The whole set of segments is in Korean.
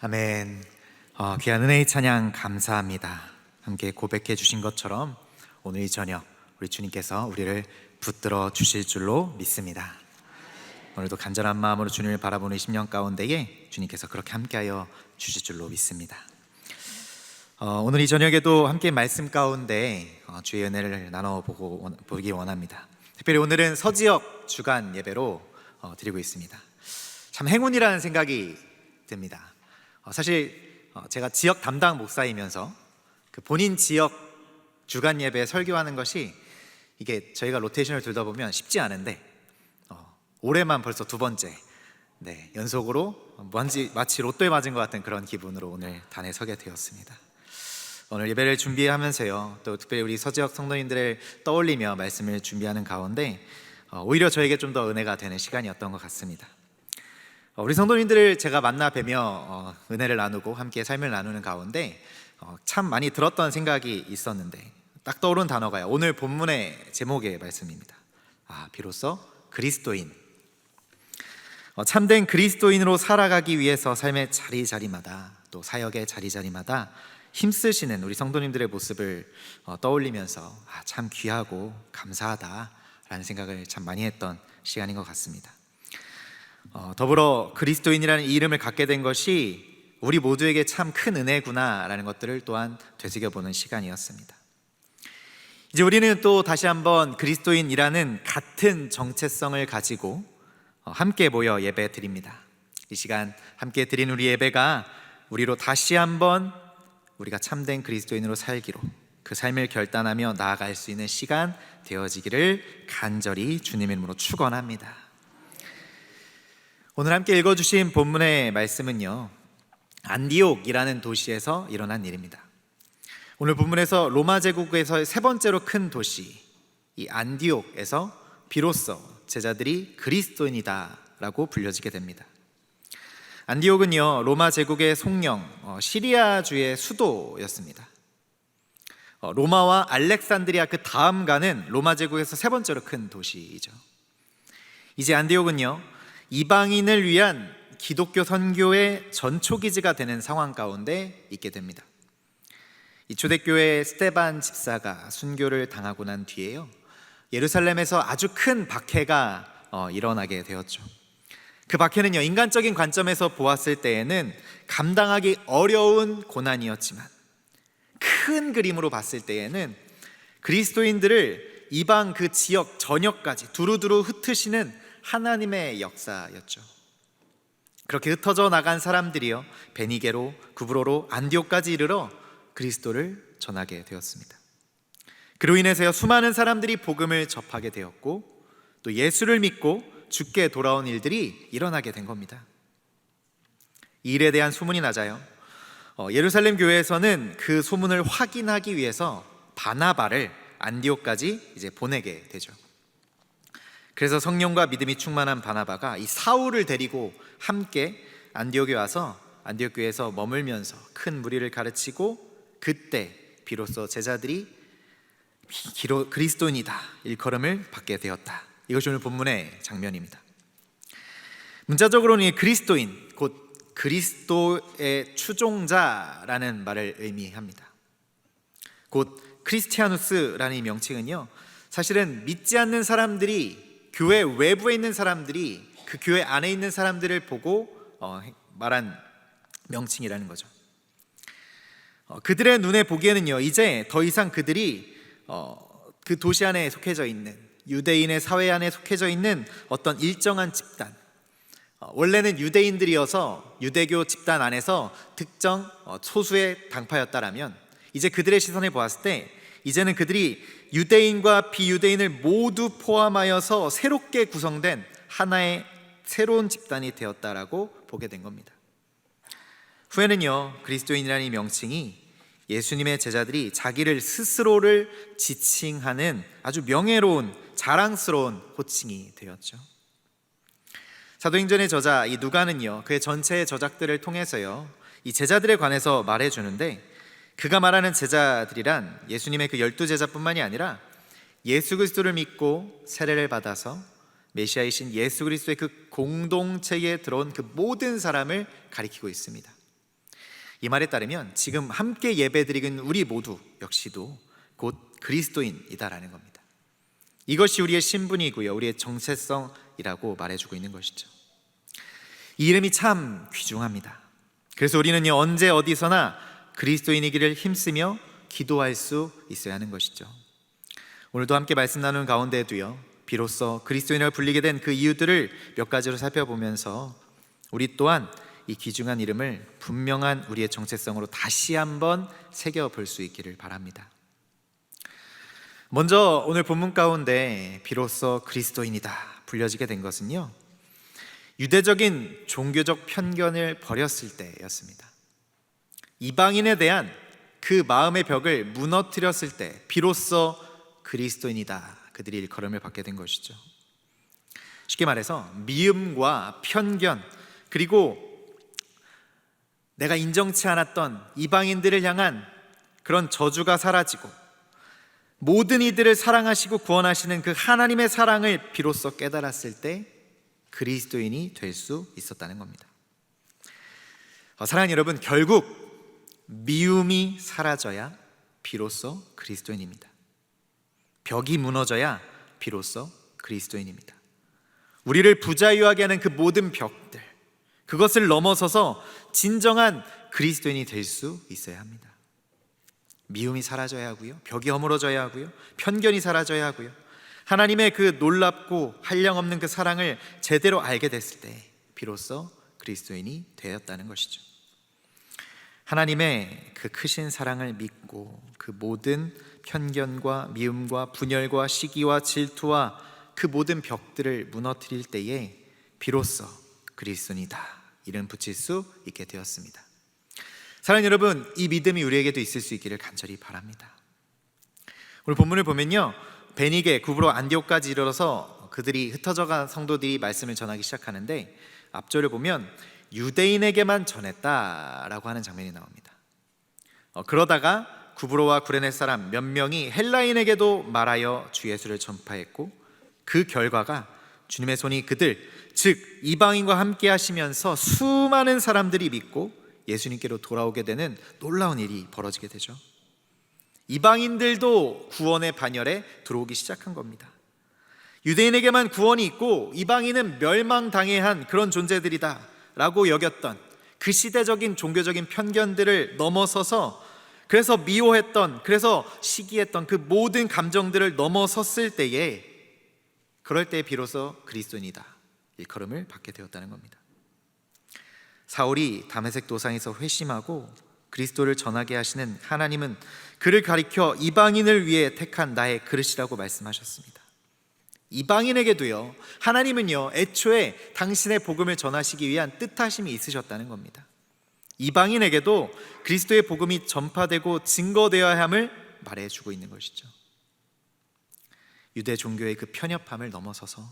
아멘. 귀한 은혜의 찬양 감사합니다. 함께 고백해 주신 것처럼 오늘 이 저녁 우리 주님께서 우리를 붙들어 주실 줄로 믿습니다. 오늘도 간절한 마음으로 주님을 바라보는 10년 가운데에 주님께서 그렇게 함께하여 주실 줄로 믿습니다. 오늘 이 저녁에도 함께 말씀 가운데 주의 은혜를 나눠보기 원합니다. 특별히 오늘은 서지역 주간 예배로 드리고 있습니다. 참 행운이라는 생각이 듭니다. 사실 제가 지역 담당 목사이면서 그 본인 지역 주간 예배 설교하는 것이 이게 저희가 로테이션을 돌다 보면 쉽지 않은데 올해만 벌써 두 번째 연속으로 마치 로또에 맞은 것 같은 그런 기분으로 오늘 단에 서게 되었습니다. 오늘 예배를 준비하면서요, 또 특별히 우리 서지역 성도님들을 떠올리며 말씀을 준비하는 가운데 오히려 저에게 좀 더 은혜가 되는 시간이었던 것 같습니다. 우리 성도님들을 제가 만나 뵈며 은혜를 나누고 함께 삶을 나누는 가운데 참 많이 들었던 생각이 있었는데 딱 떠오른 단어가요, 오늘 본문의 제목의 말씀입니다. 비로소 그리스도인. 참된 그리스도인으로 살아가기 위해서 삶의 자리자리마다 또 사역의 자리자리마다 힘쓰시는 우리 성도님들의 모습을 떠올리면서 참 귀하고 감사하다라는 생각을 참 많이 했던 시간인 것 같습니다. 더불어 그리스도인이라는 이 이름을 갖게 된 것이 우리 모두에게 참 큰 은혜구나라는 것들을 또한 되새겨보는 시간이었습니다. 이제 우리는 또 다시 한번 그리스도인이라는 같은 정체성을 가지고 함께 모여 예배 드립니다. 이 시간 함께 드린 우리 예배가 우리로 다시 한번 우리가 참된 그리스도인으로 살기로 그 삶을 결단하며 나아갈 수 있는 시간 되어지기를 간절히 주님의 이름으로 축원합니다. 오늘 함께 읽어주신 본문의 말씀은요, 안디옥이라는 도시에서 일어난 일입니다. 오늘 본문에서 로마 제국에서의 세 번째로 큰 도시 이 안디옥에서 비로소 제자들이 그리스도인이다 라고 불려지게 됩니다. 안디옥은요, 로마 제국의 송령 시리아주의 수도였습니다. 로마와 알렉산드리아 그 다음 가는 로마 제국에서 세 번째로 큰 도시이죠. 이제 안디옥은요, 이방인을 위한 기독교 선교의 전초기지가 되는 상황 가운데 있게 됩니다. 이 초대교회 스데반 집사가 순교를 당하고 난 뒤에요, 예루살렘에서 아주 큰 박해가 일어나게 되었죠. 그 박해는요, 인간적인 관점에서 보았을 때에는 감당하기 어려운 고난이었지만 큰 그림으로 봤을 때에는 그리스도인들을 이방 그 지역 전역까지 두루두루 흩으시는 하나님의 역사였죠. 그렇게 흩어져 나간 사람들이요, 베니게로, 구브로로, 안디옥까지 이르러 그리스도를 전하게 되었습니다. 그로 인해서 수많은 사람들이 복음을 접하게 되었고 또 예수를 믿고 주께 돌아온 일들이 일어나게 된 겁니다. 이 일에 대한 소문이 나자요, 예루살렘 교회에서는 그 소문을 확인하기 위해서 바나바를 안디옥까지 이제 보내게 되죠. 그래서 성령과 믿음이 충만한 바나바가 이 사울을 데리고 함께 안디옥에 와서 안디옥 교회에서 머물면서 큰 무리를 가르치고 그때 비로소 제자들이 그리스도인이다 일컬음을 받게 되었다. 이것이 오늘 본문의 장면입니다. 문자적으로는 그리스도인, 곧 그리스도의 추종자라는 말을 의미합니다. 곧 크리스티아누스라는 이 명칭은요, 사실은 믿지 않는 사람들이, 교회 외부에 있는 사람들이 그 교회 안에 있는 사람들을 보고 말한 명칭이라는 거죠. 그들의 눈에 보기에는요, 이제 더 이상 그들이 그 도시 안에 속해져 있는 유대인의 사회 안에 속해져 있는 어떤 일정한 집단, 원래는 유대인들이어서 유대교 집단 안에서 특정 소수의 당파였다라면 이제 그들의 시선에 보았을 때 이제는 그들이 유대인과 비유대인을 모두 포함하여서 새롭게 구성된 하나의 새로운 집단이 되었다라고 보게 된 겁니다. 후에는요, 그리스도인이라는 이 명칭이 예수님의 제자들이 자기를 스스로를 지칭하는 아주 명예로운 자랑스러운 호칭이 되었죠. 사도행전의 저자 이 누가는요, 그의 전체의 저작들을 통해서요, 이 제자들에 관해서 말해주는데 그가 말하는 제자들이란 예수님의 그 12제자뿐만이 아니라 예수 그리스도를 믿고 세례를 받아서 메시아이신 예수 그리스도의 그 공동체에 들어온 그 모든 사람을 가리키고 있습니다. 이 말에 따르면 지금 함께 예배드리는 우리 모두 역시도 곧 그리스도인이다라는 겁니다. 이것이 우리의 신분이고요, 우리의 정체성이라고 말해주고 있는 것이죠. 이 이름이 참 귀중합니다. 그래서 우리는 언제 어디서나 그리스도인이기를 힘쓰며 기도할 수 있어야 하는 것이죠. 오늘도 함께 말씀 나누는 가운데에도요, 비로소 그리스도인을 불리게 된 그 이유들을 몇 가지로 살펴보면서 우리 또한 이 귀중한 이름을 분명한 우리의 정체성으로 다시 한번 새겨볼 수 있기를 바랍니다. 먼저 오늘 본문 가운데 비로소 그리스도인이다 불려지게 된 것은요, 유대적인 종교적 편견을 버렸을 때였습니다. 이방인에 대한 그 마음의 벽을 무너뜨렸을 때 비로소 그리스도인이다, 그들이 일컬음을 받게 된 것이죠. 쉽게 말해서 미움과 편견, 그리고 내가 인정치 않았던 이방인들을 향한 그런 저주가 사라지고 모든 이들을 사랑하시고 구원하시는 그 하나님의 사랑을 비로소 깨달았을 때 그리스도인이 될 수 있었다는 겁니다. 사랑하는 여러분, 결국 미움이 사라져야 비로소 그리스도인입니다. 벽이 무너져야 비로소 그리스도인입니다. 우리를 부자유하게 하는 그 모든 벽들, 그것을 넘어서서 진정한 그리스도인이 될 수 있어야 합니다. 미움이 사라져야 하고요, 벽이 허물어져야 하고요, 편견이 사라져야 하고요, 하나님의 그 놀랍고 한량없는 그 사랑을 제대로 알게 됐을 때 비로소 그리스도인이 되었다는 것이죠. 하나님의 그 크신 사랑을 믿고 그 모든 편견과 미움과 분열과 시기와 질투와 그 모든 벽들을 무너뜨릴 때에 비로소 그리스도인이다 이름 붙일 수 있게 되었습니다. 사랑하는 여러분, 이 믿음이 우리에게도 있을 수 있기를 간절히 바랍니다. 오늘 본문을 보면요, 베니게, 구브로, 안디옥까지 이르러서 그들이 흩어져간 성도들이 말씀을 전하기 시작하는데, 앞절을 보면 유대인에게만 전했다라고 하는 장면이 나옵니다. 그러다가 구브로와 구레네 사람 몇 명이 헬라인에게도 말하여 주 예수를 전파했고, 그 결과가 주님의 손이 그들, 즉 이방인과 함께 하시면서 수많은 사람들이 믿고 예수님께로 돌아오게 되는 놀라운 일이 벌어지게 되죠. 이방인들도 구원의 반열에 들어오기 시작한 겁니다. 유대인에게만 구원이 있고 이방인은 멸망당해야 한 그런 존재들이다 라고 여겼던 그 시대적인 종교적인 편견들을 넘어서서, 그래서 미워했던, 그래서 시기했던 그 모든 감정들을 넘어섰을 때에, 그럴 때 비로소 그리스도인이다 일컬음을 받게 되었다는 겁니다. 사울이 다메섹 도상에서 회심하고 그리스도를 전하게 하시는 하나님은 그를 가리켜 이방인을 위해 택한 나의 그릇이라고 말씀하셨습니다. 이방인에게도요, 하나님은요 애초에 당신의 복음을 전하시기 위한 뜻하심이 있으셨다는 겁니다. 이방인에게도 그리스도의 복음이 전파되고 증거되어야 함을 말해주고 있는 것이죠. 유대 종교의 그 편협함을 넘어서서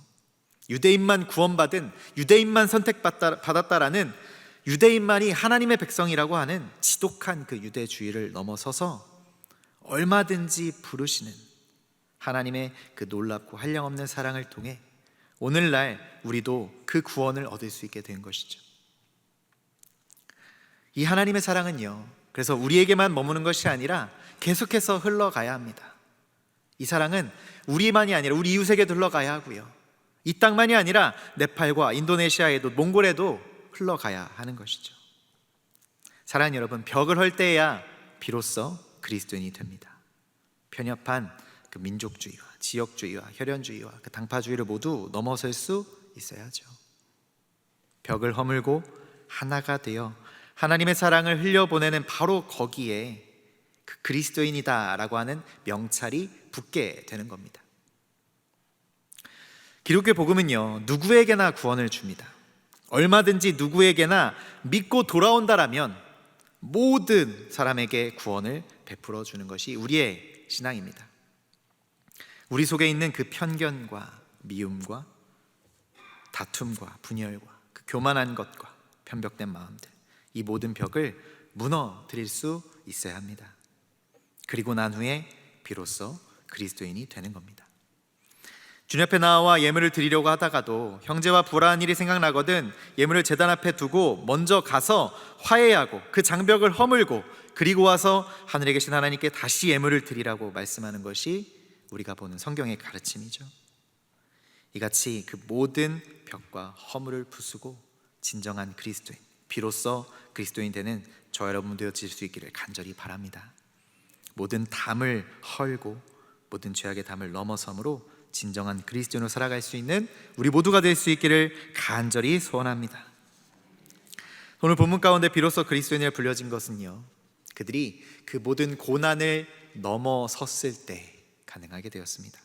유대인만 구원받은, 유대인만 선택받았다라는, 유대인만이 하나님의 백성이라고 하는 지독한 그 유대주의를 넘어서서 얼마든지 부르시는 하나님의 그 놀랍고 한량없는 사랑을 통해 오늘날 우리도 그 구원을 얻을 수 있게 된 것이죠. 이 하나님의 사랑은요, 그래서 우리에게만 머무는 것이 아니라 계속해서 흘러가야 합니다. 이 사랑은 우리만이 아니라 우리 이웃에게도 흘러가야 하고요, 이 땅만이 아니라 네팔과 인도네시아에도, 몽골에도 흘러가야 하는 것이죠. 사랑하는 여러분, 벽을 헐 때야 비로소 그리스도인이 됩니다. 편협한 그 민족주의와 지역주의와 혈연주의와 그 당파주의를 모두 넘어설 수 있어야죠. 벽을 허물고 하나가 되어 하나님의 사랑을 흘려보내는 바로 거기에 그 그리스도인이다라고 하는 명찰이 붙게 되는 겁니다. 기독교 복음은요, 누구에게나 구원을 줍니다. 얼마든지 누구에게나 믿고 돌아온다라면 모든 사람에게 구원을 베풀어 주는 것이 우리의 신앙입니다. 우리 속에 있는 그 편견과 미움과 다툼과 분열과 그 교만한 것과 편벽된 마음들, 이 모든 벽을 무너뜨릴 수 있어야 합니다. 그리고 난 후에 비로소 그리스도인이 되는 겁니다. 주님 앞에 나와 예물을 드리려고 하다가도 형제와 불화한 일이 생각나거든 예물을 제단 앞에 두고 먼저 가서 화해하고 그 장벽을 허물고 그리고 와서 하늘에 계신 하나님께 다시 예물을 드리라고 말씀하는 것이 우리가 보는 성경의 가르침이죠. 이같이 그 모든 벽과 허물을 부수고 진정한 그리스도인, 비로소 그리스도인 되는 저 여러분 되어질 수 있기를 간절히 바랍니다. 모든 담을 헐고 모든 죄악의 담을 넘어섬으로 진정한 그리스도인으로 살아갈 수 있는 우리 모두가 될 수 있기를 간절히 소원합니다. 오늘 본문 가운데 비로소 그리스도인이라 불려진 것은요, 그들이 그 모든 고난을 넘어섰을 때 가능하게 되었습니다.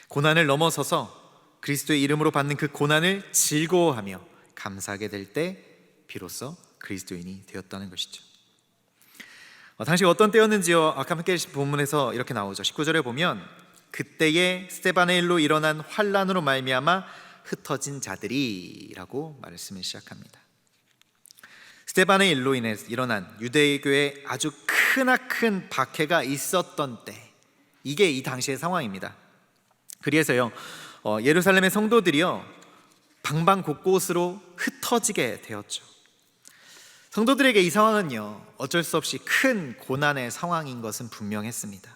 고난을 넘어서서 그리스도의 이름으로 받는 그 고난을 즐거워하며 감사하게 될 때 비로소 그리스도인이 되었다는 것이죠. 당시 어떤 때였는지요? 아까 함께 본문에서 이렇게 나오죠. 19절에 보면 그때에 스데반의 일로 일어난 환난으로 말미암아 흩어진 자들이라고 말씀을 시작합니다. 스데반의 일로 인해 일어난 유대교에 아주 크나큰 박해가 있었던 때, 이게 이 당시의 상황입니다. 그래서요, 예루살렘의 성도들이요 방방 곳곳으로 흩어지게 되었죠. 성도들에게 이 상황은요 어쩔 수 없이 큰 고난의 상황인 것은 분명했습니다.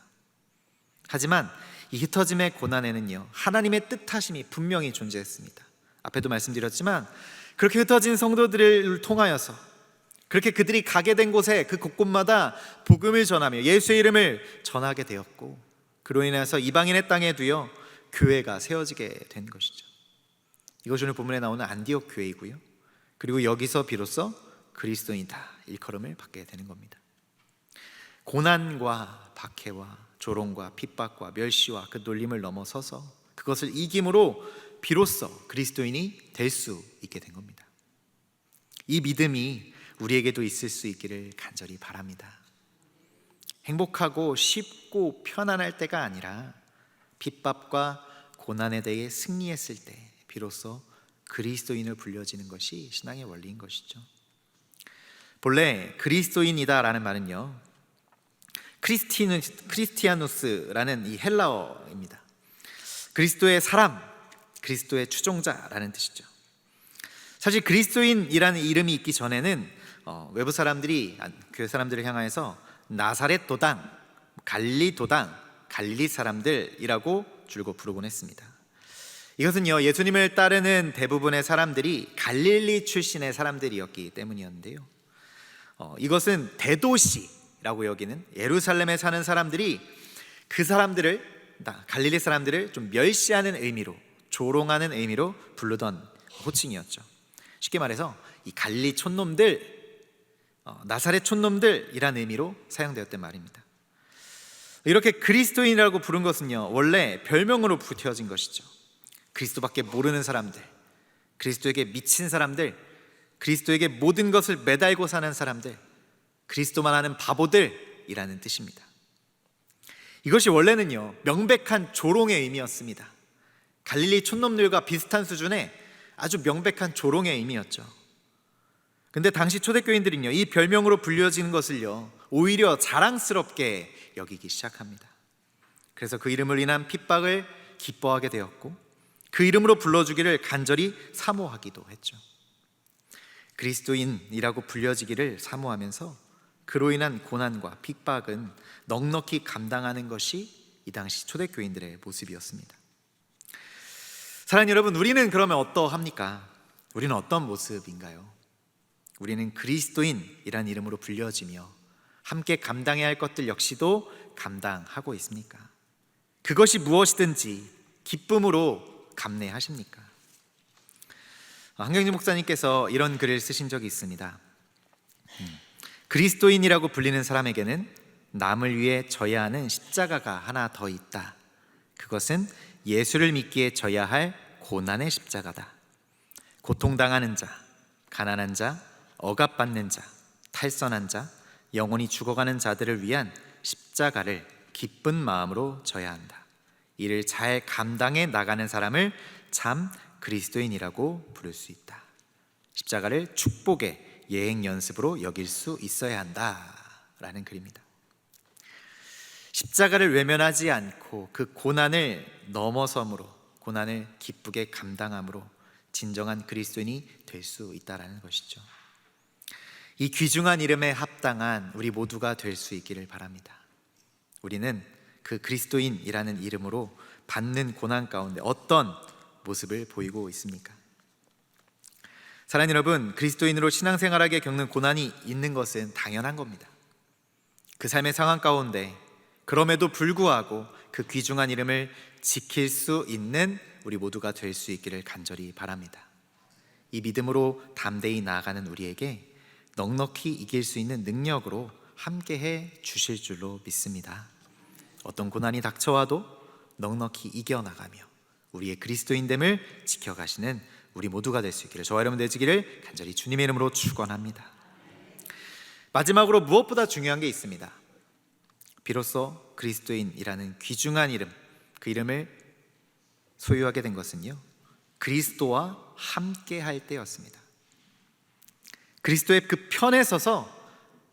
하지만 이 흩어짐의 고난에는요 하나님의 뜻하심이 분명히 존재했습니다. 앞에도 말씀드렸지만 그렇게 흩어진 성도들을 통하여서 그렇게 그들이 가게 된 곳에 그 곳곳마다 복음을 전하며 예수의 이름을 전하게 되었고, 그로 인해서 이방인의 땅에도요 교회가 세워지게 된 것이죠. 이것이 오늘 본문에 나오는 안디옥 교회이고요, 그리고 여기서 비로소 그리스도인이다 일컬음을 받게 되는 겁니다. 고난과 박해와 조롱과 핍박과 멸시와 그 놀림을 넘어서서 그것을 이김으로 비로소 그리스도인이 될 수 있게 된 겁니다. 이 믿음이 우리에게도 있을 수 있기를 간절히 바랍니다. 행복하고 쉽고 편안할 때가 아니라 핍박과 고난에 대해 승리했을 때 비로소 그리스도인을 불려지는 것이 신앙의 원리인 것이죠. 본래 그리스도인이다라는 말은요 크리스티아누스라는 이 헬라어입니다. 그리스도의 사람, 그리스도의 추종자라는 뜻이죠. 사실 그리스도인이라는 이름이 있기 전에는 외부 사람들이 교회 사람들을 향하여서 나사렛 도당, 갈릴리 도당, 갈릴리 사람들이라고 줄곧 부르곤 했습니다. 이것은요 예수님을 따르는 대부분의 사람들이 갈릴리 출신의 사람들이었기 때문이었는데요, 이것은 대도시라고 여기는 예루살렘에 사는 사람들이 그 사람들을, 갈릴리 사람들을 좀 멸시하는 의미로, 조롱하는 의미로 부르던 호칭이었죠. 쉽게 말해서 이 갈릴리 촌놈들, 나사렛 촌놈들이라는 의미로 사용되었던 말입니다. 이렇게 그리스도인이라고 부른 것은요 원래 별명으로 붙여진 것이죠. 그리스도밖에 모르는 사람들, 그리스도에게 미친 사람들, 그리스도에게 모든 것을 매달고 사는 사람들, 그리스도만 아는 바보들이라는 뜻입니다. 이것이 원래는요 명백한 조롱의 의미였습니다. 갈릴리 촌놈들과 비슷한 수준의 아주 명백한 조롱의 의미였죠. 근데 당시 초대교인들은요 이 별명으로 불려지는 것을요 오히려 자랑스럽게 여기기 시작합니다. 그래서 그 이름을 인한 핍박을 기뻐하게 되었고 그 이름으로 불러주기를 간절히 사모하기도 했죠. 그리스도인이라고 불려지기를 사모하면서 그로 인한 고난과 핍박은 넉넉히 감당하는 것이 이 당시 초대교인들의 모습이었습니다. 사랑하는 여러분, 우리는 그러면 어떠합니까? 우리는 어떤 모습인가요? 우리는 그리스도인이란 이름으로 불려지며 함께 감당해야 할 것들 역시도 감당하고 있습니까? 그것이 무엇이든지 기쁨으로 감내하십니까? 한경진 목사님께서 이런 글을 쓰신 적이 있습니다. 그리스도인이라고 불리는 사람에게는 남을 위해 져야 하는 십자가가 하나 더 있다. 그것은 예수를 믿기에 져야 할 고난의 십자가다. 고통당하는 자, 가난한 자, 억압받는 자, 탈선한 자, 영원히 죽어가는 자들을 위한 십자가를 기쁜 마음으로 져야 한다. 이를 잘 감당해 나가는 사람을 참 그리스도인이라고 부를 수 있다. 십자가를 축복의 예행 연습으로 여길 수 있어야 한다 라는 글입니다. 십자가를 외면하지 않고 그 고난을 넘어섬으로, 고난을 기쁘게 감당함으로 진정한 그리스도인이 될 수 있다는 것이죠. 이 귀중한 이름에 합당한 우리 모두가 될 수 있기를 바랍니다. 우리는 그 그리스도인이라는 이름으로 받는 고난 가운데 어떤 모습을 보이고 있습니까? 사랑하는 여러분, 그리스도인으로 신앙생활하게 겪는 고난이 있는 것은 당연한 겁니다. 그 삶의 상황 가운데 그럼에도 불구하고 그 귀중한 이름을 지킬 수 있는 우리 모두가 될 수 있기를 간절히 바랍니다. 이 믿음으로 담대히 나아가는 우리에게 넉넉히 이길 수 있는 능력으로 함께해 주실 줄로 믿습니다. 어떤 고난이 닥쳐와도 넉넉히 이겨나가며 우리의 그리스도인됨을 지켜가시는 우리 모두가 될 수 있기를, 저와 여러분 되시기를 간절히 주님의 이름으로 축원합니다. 마지막으로 무엇보다 중요한 게 있습니다. 비로소 그리스도인이라는 귀중한 이름, 그 이름을 소유하게 된 것은요, 그리스도와 함께 할 때였습니다. 그리스도의 그 편에 서서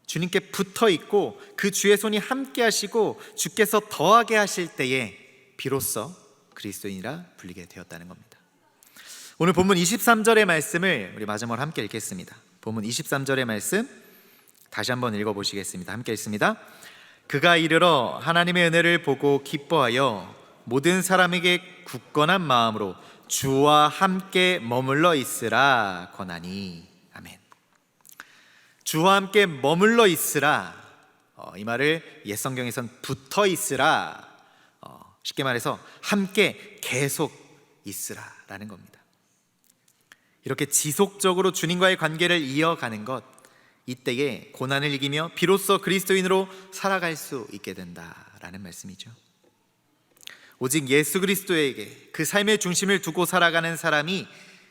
주님께 붙어 있고 그 주의 손이 함께 하시고 주께서 더하게 하실 때에 비로소 그리스도인이라 불리게 되었다는 겁니다. 오늘 본문 23절의 말씀을 우리 마지막으로 함께 읽겠습니다. 본문 23절의 말씀 다시 한번 읽어보시겠습니다. 함께 읽습니다. 그가 이르러 하나님의 은혜를 보고 기뻐하여 모든 사람에게 굳건한 마음으로 주와 함께 머물러 있으라 권하니. 아멘. 주와 함께 머물러 있으라, 이 말을 옛 성경에선 붙어 있으라, 쉽게 말해서 함께 계속 있으라라는 겁니다. 이렇게 지속적으로 주님과의 관계를 이어가는 것, 이때에 고난을 이기며 비로소 그리스도인으로 살아갈 수 있게 된다라는 말씀이죠. 오직 예수 그리스도에게 그 삶의 중심을 두고 살아가는 사람이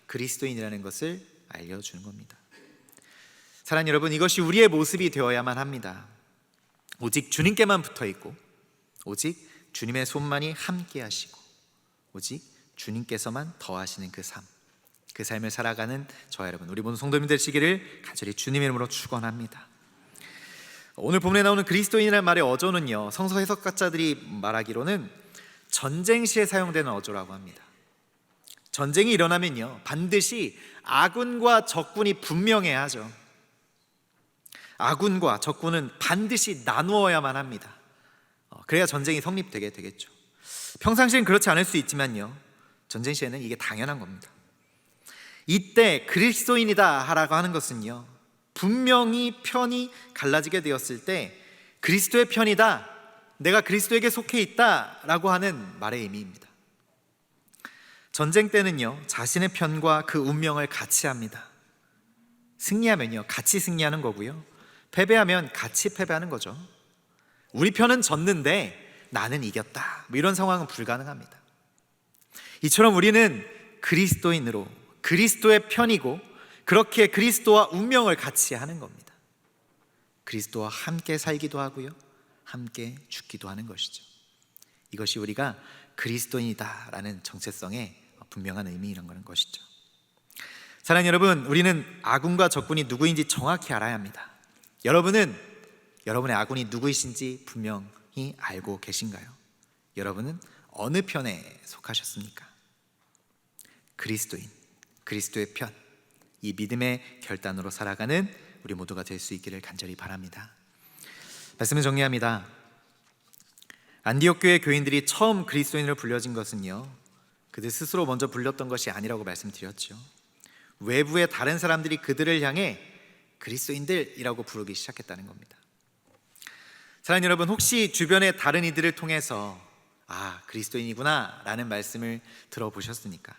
그리스도인이라는 것을 알려주는 겁니다. 사랑하는 여러분, 이것이 우리의 모습이 되어야만 합니다. 오직 주님께만 붙어있고 오직 주님의 손만이 함께 하시고 오직 주님께서만 더하시는 그 삶, 그 삶을 살아가는 저와 여러분, 우리 모든 성도님 되시기를 간절히 주님의 이름으로 축원합니다. 오늘 본문에 나오는 그리스도인이라는 말의 어조는요, 성서 해석가자들이 말하기로는 전쟁 시에 사용되는 어조라고 합니다. 전쟁이 일어나면요, 반드시 아군과 적군이 분명해야 하죠. 아군과 적군은 반드시 나누어야만 합니다. 그래야 전쟁이 성립되게 되겠죠. 평상시엔 그렇지 않을 수 있지만요, 전쟁 시에는 이게 당연한 겁니다. 이때 그리스도인이다 라고 하는 것은요, 분명히 편이 갈라지게 되었을 때 그리스도의 편이다, 내가 그리스도에게 속해 있다 라고 하는 말의 의미입니다. 전쟁 때는요, 자신의 편과 그 운명을 같이 합니다. 승리하면요, 같이 승리하는 거고요, 패배하면 같이 패배하는 거죠. 우리 편은 졌는데 나는 이겼다, 이런 상황은 불가능합니다. 이처럼 우리는 그리스도인으로 그리스도의 편이고 그렇게 그리스도와 운명을 같이 하는 겁니다. 그리스도와 함께 살기도 하고요, 함께 죽기도 하는 것이죠. 이것이 우리가 그리스도인이다라는 정체성의 분명한 의미라는 것이죠. 사랑하는 여러분, 우리는 아군과 적군이 누구인지 정확히 알아야 합니다. 여러분은 여러분의 아군이 누구이신지 분명히 알고 계신가요? 여러분은 어느 편에 속하셨습니까? 그리스도인, 그리스도의 편, 이 믿음의 결단으로 살아가는 우리 모두가 될 수 있기를 간절히 바랍니다. 말씀을 정리합니다. 안디옥 교회 교인들이 처음 그리스도인으로 불려진 것은요, 그들 스스로 먼저 불렸던 것이 아니라고 말씀드렸죠. 외부의 다른 사람들이 그들을 향해 그리스도인들이라고 부르기 시작했다는 겁니다. 사랑하는 여러분, 혹시 주변의 다른 이들을 통해서 그리스도인이구나 라는 말씀을 들어보셨습니까?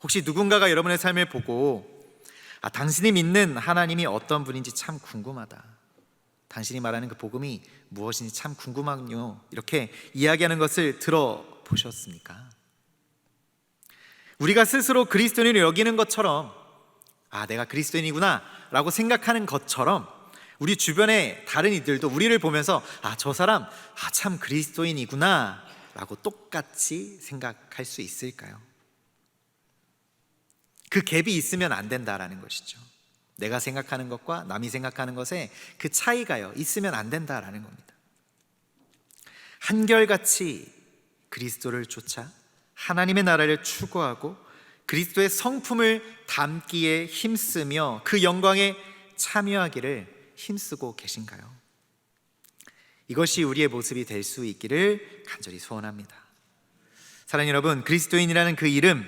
혹시 누군가가 여러분의 삶을 보고 당신이 믿는 하나님이 어떤 분인지 참 궁금하다, 당신이 말하는 그 복음이 무엇인지 참 궁금하군요, 이렇게 이야기하는 것을 들어보셨습니까? 우리가 스스로 그리스도인을 여기는 것처럼, 내가 그리스도인이구나 라고 생각하는 것처럼 우리 주변의 다른 이들도 우리를 보면서 저 사람 참 그리스도인이구나 라고 똑같이 생각할 수 있을까요? 그 갭이 있으면 안 된다라는 것이죠. 내가 생각하는 것과 남이 생각하는 것에 그 차이가요, 있으면 안 된다라는 겁니다. 한결같이 그리스도를 쫓아 하나님의 나라를 추구하고 그리스도의 성품을 담기에 힘쓰며 그 영광에 참여하기를 힘쓰고 계신가요? 이것이 우리의 모습이 될 수 있기를 간절히 소원합니다. 사랑하는 여러분, 그리스도인이라는 그 이름,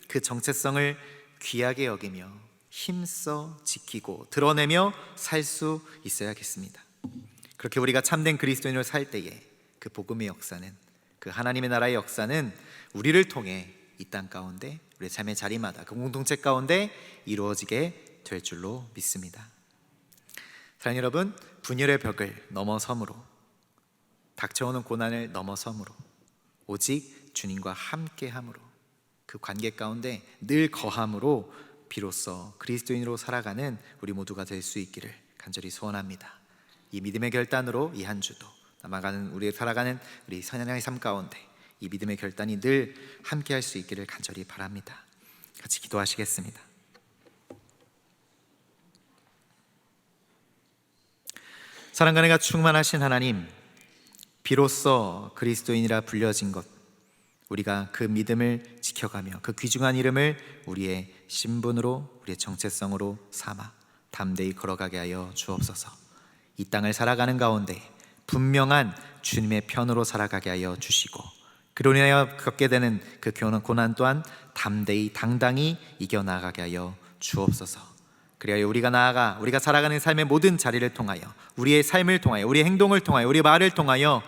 그 정체성을 귀하게 여기며 힘써 지키고 드러내며 살 수 있어야겠습니다. 그렇게 우리가 참된 그리스도인으로 살 때에 그 복음의 역사는, 그 하나님의 나라의 역사는 우리를 통해 이 땅 가운데 우리의 삶의 자리마다 그 공동체 가운데 이루어지게 될 줄로 믿습니다. 사랑하는 여러분, 분열의 벽을 넘어섬으로, 닥쳐오는 고난을 넘어섬으로, 오직 주님과 함께함으로, 그 관계 가운데 늘 거함으로 비로소 그리스도인으로 살아가는 우리 모두가 될 수 있기를 간절히 소원합니다. 이 믿음의 결단으로 이 한 주도 남아가는 우리 살아가는 우리 선양의 삶 가운데 이 믿음의 결단이 늘 함께할 수 있기를 간절히 바랍니다. 같이 기도하시겠습니다. 사랑과 은혜가 충만하신 하나님, 비로소 그리스도인이라 불려진 것, 우리가 그 믿음을 지켜가며 그 귀중한 이름을 우리의 신분으로, 우리의 정체성으로 삼아 담대히 걸어가게 하여 주옵소서. 이 땅을 살아가는 가운데 분명한 주님의 편으로 살아가게 하여 주시고, 그로 인하여 겪게 되는 그 고난 또한 담대히 당당히 이겨나가게 하여 주옵소서. 그리하여 우리가 나아가 우리가 살아가는 삶의 모든 자리를 통하여, 우리의 삶을 통하여, 우리의 행동을 통하여, 우리의 말을 통하여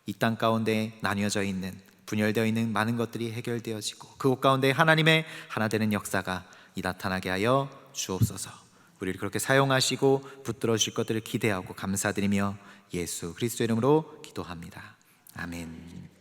이 땅 가운데 나뉘어져 있는, 분열되어 있는 많은 것들이 해결되어지고 그곳 가운데 하나님의 하나 되는 역사가 나타나게 하여 주옵소서. 우리를 그렇게 사용하시고 붙들어 주실 것들을 기대하고 감사드리며 예수 그리스도 이름으로 기도합니다. 아멘.